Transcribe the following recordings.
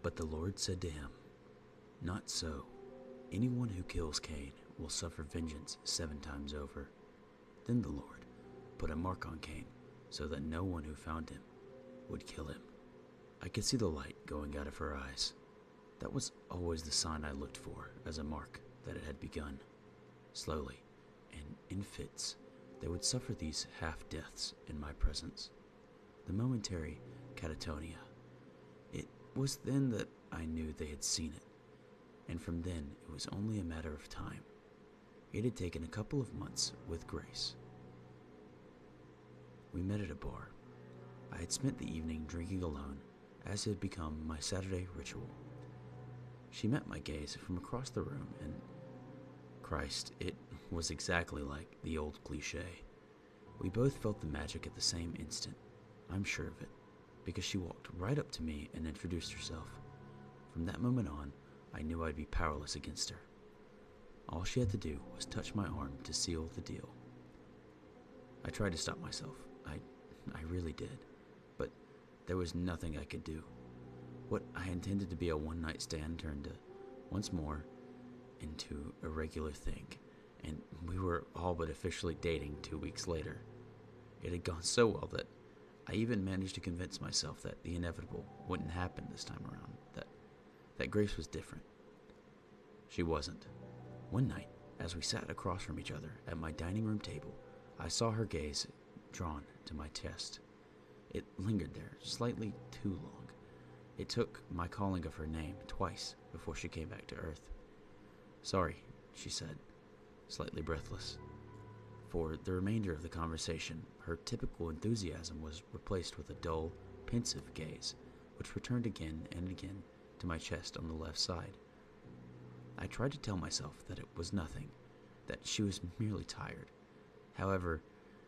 But the Lord said to him, "Not so. Anyone who kills Cain will suffer vengeance 7 times over." Then the Lord put a mark on Cain, so that no one who found him would kill him. I could see the light going out of her eyes. That was always the sign I looked for as a mark that it had begun. Slowly, and in fits, they would suffer these half-deaths in my presence. The momentary catatonia. It was then that I knew they had seen it, and from then it was only a matter of time. It had taken a couple of months with Grace. We met at a bar. I had spent the evening drinking alone, as had become my Saturday ritual. She met my gaze from across the room, and Christ, it was exactly like the old cliché. We both felt the magic at the same instant. I'm sure of it, because she walked right up to me and introduced herself. From that moment on, I knew I'd be powerless against her. All she had to do was touch my arm to seal the deal. I tried to stop myself. I really did. But there was nothing I could do. What I intended to be a one-night stand turned once more into a regular thing, and we were all but officially dating 2 weeks later. It had gone so well that I even managed to convince myself that the inevitable wouldn't happen this time around, that Grace was different. She wasn't. One night, as we sat across from each other at my dining room table, I saw her gaze drawn to my chest. It lingered there slightly too long. It took my calling of her name twice before she came back to earth. "Sorry," she said, slightly breathless. For the remainder of the conversation, her typical enthusiasm was replaced with a dull, pensive gaze, which returned again and again to my chest on the left side. I tried to tell myself that it was nothing, that she was merely tired. However,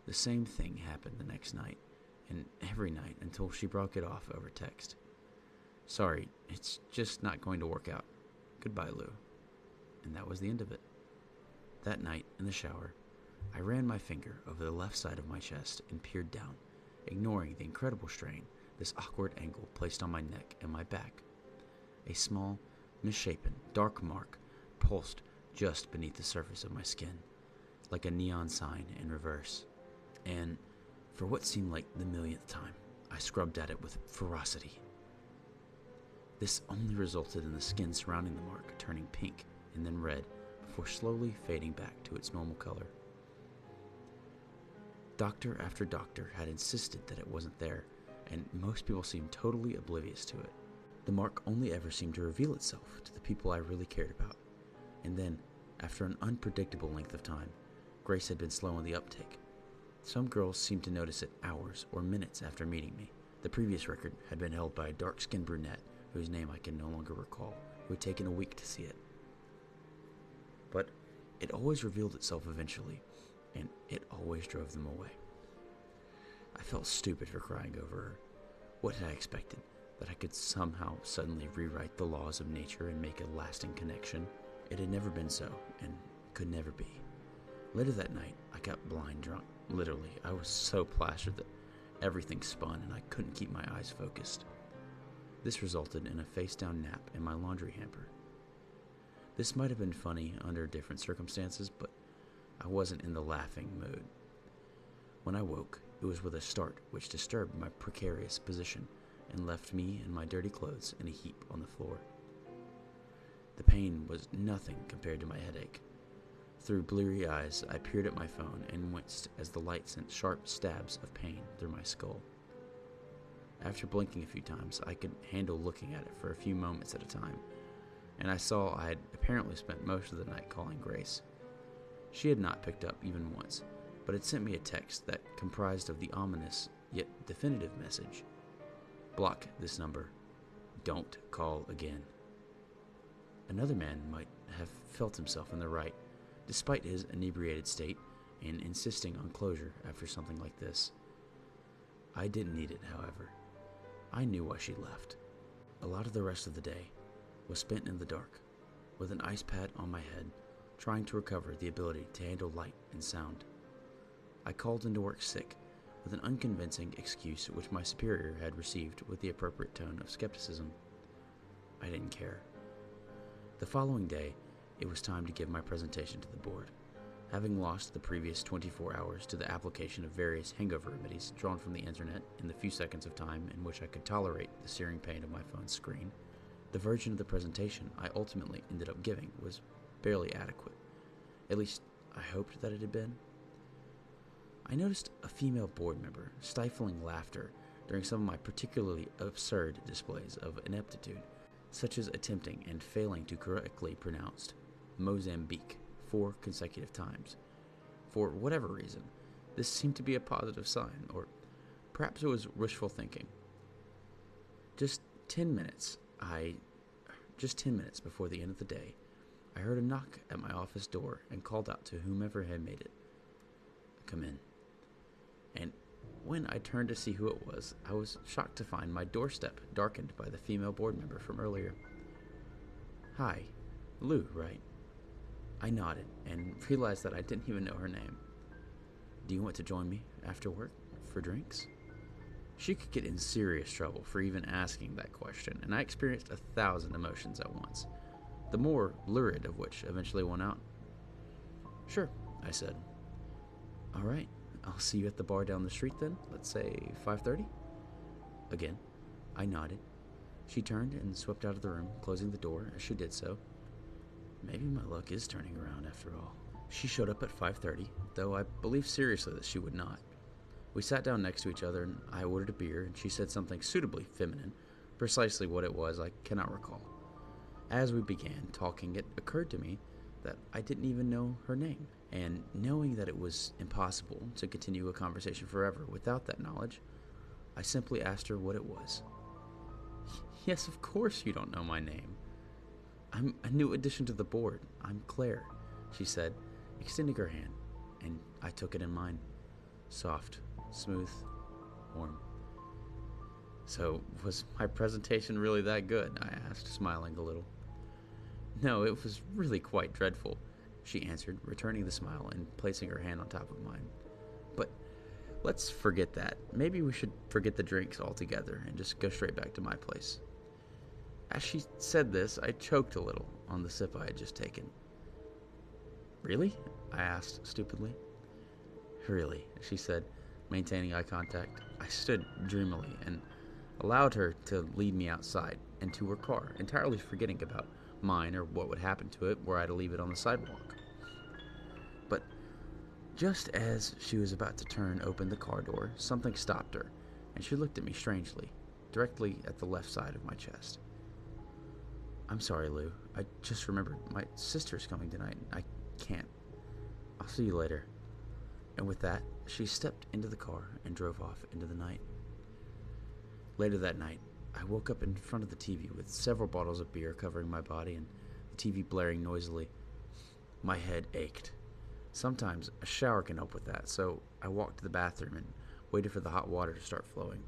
the same thing happened the next night, and every night until she broke it off over text. "Sorry, it's just not going to work out. Goodbye, Lou." And that was the end of it. That night, in the shower, I ran my finger over the left side of my chest and peered down, ignoring the incredible strain this awkward angle placed on my neck and my back. A small, misshapen, dark mark pulsed just beneath the surface of my skin, like a neon sign in reverse. And for what seemed like the millionth time, I scrubbed at it with ferocity. This only resulted in the skin surrounding the mark turning pink and then red before slowly fading back to its normal color. Doctor after doctor had insisted that it wasn't there, and most people seemed totally oblivious to it. The mark only ever seemed to reveal itself to the people I really cared about. And then, after an unpredictable length of time, Grace had been slow on the uptake. Some girls seemed to notice it hours or minutes after meeting me. The previous record had been held by a dark-skinned brunette whose name I can no longer recall, who had taken a week to see it. But it always revealed itself eventually, and it always drove them away. I felt stupid for crying over her. What had I expected? That I could somehow suddenly rewrite the laws of nature and make a lasting connection? It had never been so, and could never be. Later that night, I got blind drunk. Literally, I was so plastered that everything spun and I couldn't keep my eyes focused. This resulted in a face-down nap in my laundry hamper. This might have been funny under different circumstances, but I wasn't in the laughing mood. When I woke, it was with a start which disturbed my precarious position and left me and my dirty clothes in a heap on the floor. The pain was nothing compared to my headache. Through bleary eyes, I peered at my phone and winced as the light sent sharp stabs of pain through my skull. After blinking a few times, I could handle looking at it for a few moments at a time, and I saw I had apparently spent most of the night calling Grace. She had not picked up even once, but had sent me a text that comprised of the ominous yet definitive message: "Block this number. Don't call again." Another man might have felt himself in the right, despite his inebriated state, in insisting on closure after something like this. I didn't need it, however. I knew why she left. A lot of the rest of the day was spent in the dark, with an ice pad on my head, trying to recover the ability to handle light and sound. I called into work sick, with an unconvincing excuse which my superior had received with the appropriate tone of skepticism. I didn't care. The following day, it was time to give my presentation to the board. Having lost the previous 24 hours to the application of various hangover remedies drawn from the internet in the few seconds of time in which I could tolerate the searing pain of my phone's screen, the version of the presentation I ultimately ended up giving was barely adequate. At least, I hoped that it had been. I noticed a female board member stifling laughter during some of my particularly absurd displays of ineptitude, such as attempting and failing to correctly pronounce Mozambique 4 consecutive times. For whatever reason, this seemed to be a positive sign, or perhaps it was wishful thinking. Just 10 minutes before the end of the day, I heard a knock at my office door and called out to whomever had made it. "Come in." And when I turned to see who it was, I was shocked to find my doorstep darkened by the female board member from earlier. "Hi, Lou, right?" I nodded and realized that I didn't even know her name. "Do you want to join me after work for drinks?" She could get in serious trouble for even asking that question, and I experienced 1,000 emotions at once, the more lurid of which eventually won out. "Sure," I said. "All right, I'll see you at the bar down the street then, let's say 5:30? Again, I nodded. She turned and swept out of the room, closing the door as she did so. Maybe my luck is turning around after all. She showed up at 5:30, though I believed seriously that she would not. We sat down next to each other, and I ordered a beer, and she said something suitably feminine. Precisely what it was, I cannot recall. As we began talking, it occurred to me that I didn't even know her name, and knowing that it was impossible to continue a conversation forever without that knowledge, I simply asked her what it was. "Yes, of course you don't know my name. I'm a new addition to the board. I'm Claire," she said, extending her hand, and I took it in mine. Soft, smooth, warm. "So, was my presentation really that good?" I asked, smiling a little. "No, it was really quite dreadful," she answered, returning the smile and placing her hand on top of mine. "But let's forget that. Maybe we should forget the drinks altogether and just go straight back to my place." As she said this, I choked a little on the sip I had just taken. "Really?" I asked stupidly. "Really," she said, maintaining eye contact. I stood dreamily and allowed her to lead me outside and to her car, entirely forgetting about mine or what would happen to it were I to leave it on the sidewalk. But just as she was about to turn open the car door, something stopped her, and she looked at me strangely, directly at the left side of my chest. "I'm sorry, Lou. I just remembered my sister's coming tonight. I can't. I'll see you later." And with that, she stepped into the car and drove off into the night. Later that night, I woke up in front of the TV with several bottles of beer covering my body and the TV blaring noisily. My head ached. Sometimes a shower can help with that, so I walked to the bathroom and waited for the hot water to start flowing.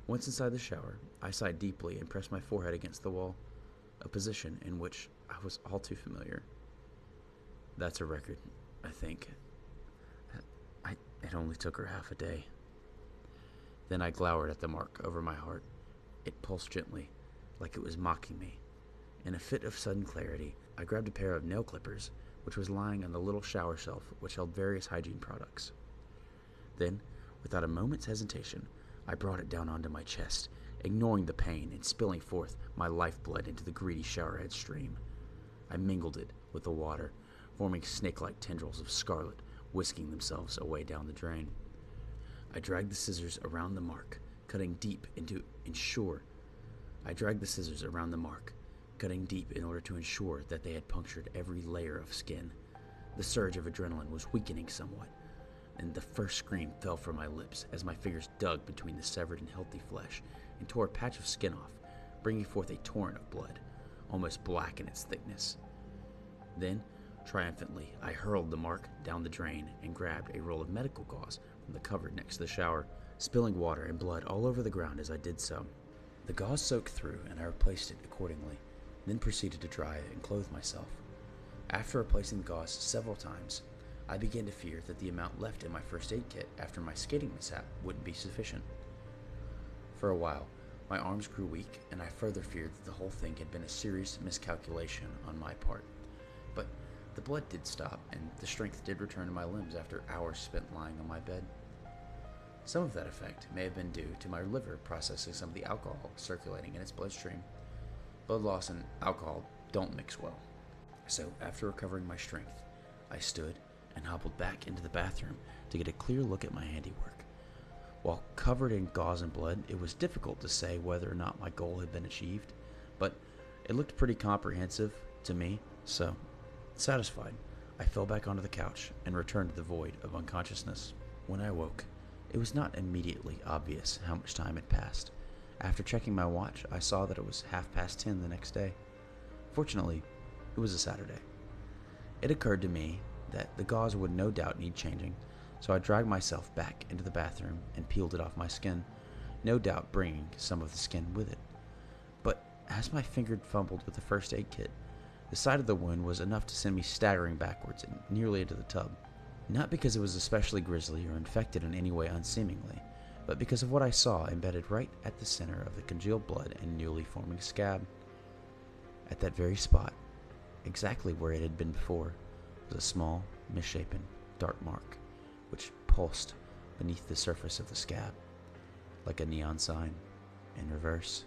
Once inside the shower, I sighed deeply and pressed my forehead against the wall, a position in which I was all too familiar. That's a record, I think. It only took her half a day. Then I glowered at the mark over my heart. It pulsed gently, like it was mocking me. In a fit of sudden clarity, I grabbed a pair of nail clippers, which was lying on the little shower shelf which held various hygiene products. Then, without a moment's hesitation, I brought it down onto my chest, ignoring the pain and spilling forth my lifeblood into the greedy showerhead stream. I mingled it with the water, forming snake-like tendrils of scarlet, whisking themselves away down the drain. I dragged the scissors around the mark, cutting deep in order to ensure that they had punctured every layer of skin. The surge of adrenaline was weakening somewhat, and the first scream fell from my lips as my fingers dug between the severed and healthy flesh and tore a patch of skin off, bringing forth a torrent of blood, almost black in its thickness. Then, triumphantly, I hurled the mark down the drain and grabbed a roll of medical gauze from the cupboard next to the shower, spilling water and blood all over the ground as I did so. The gauze soaked through, and I replaced it accordingly, then proceeded to dry it and clothe myself. After replacing the gauze several times, I began to fear that the amount left in my first aid kit after my skating mishap wouldn't be sufficient. For a while, My arms grew weak, and I further feared that the whole thing had been a serious miscalculation on my part. But the blood did stop, and the strength did return to my limbs after hours spent lying on my bed. Some of that effect may have been due to my liver processing some of the alcohol circulating in its bloodstream. Blood loss and alcohol don't mix well. So, after recovering my strength, I stood and hobbled back into the bathroom to get a clear look at my handiwork. While covered in gauze and blood, it was difficult to say whether or not my goal had been achieved, but it looked pretty comprehensive to me, so, satisfied, I fell back onto the couch and returned to the void of unconsciousness. When I woke, it was not immediately obvious how much time had passed. After checking my watch, I saw that it was 10:30 the next day. Fortunately, it was a Saturday. It occurred to me that the gauze would no doubt need changing, so I dragged myself back into the bathroom and peeled it off my skin, no doubt bringing some of the skin with it. But as my finger fumbled with the first aid kit, the side of the wound was enough to send me staggering backwards and nearly into the tub. Not because it was especially grisly or infected in any way unseemingly, but because of what I saw embedded right at the center of the congealed blood and newly forming scab. At that very spot, exactly where it had been before, was a small, misshapen, dark mark, which pulsed beneath the surface of the scab, like a neon sign in reverse.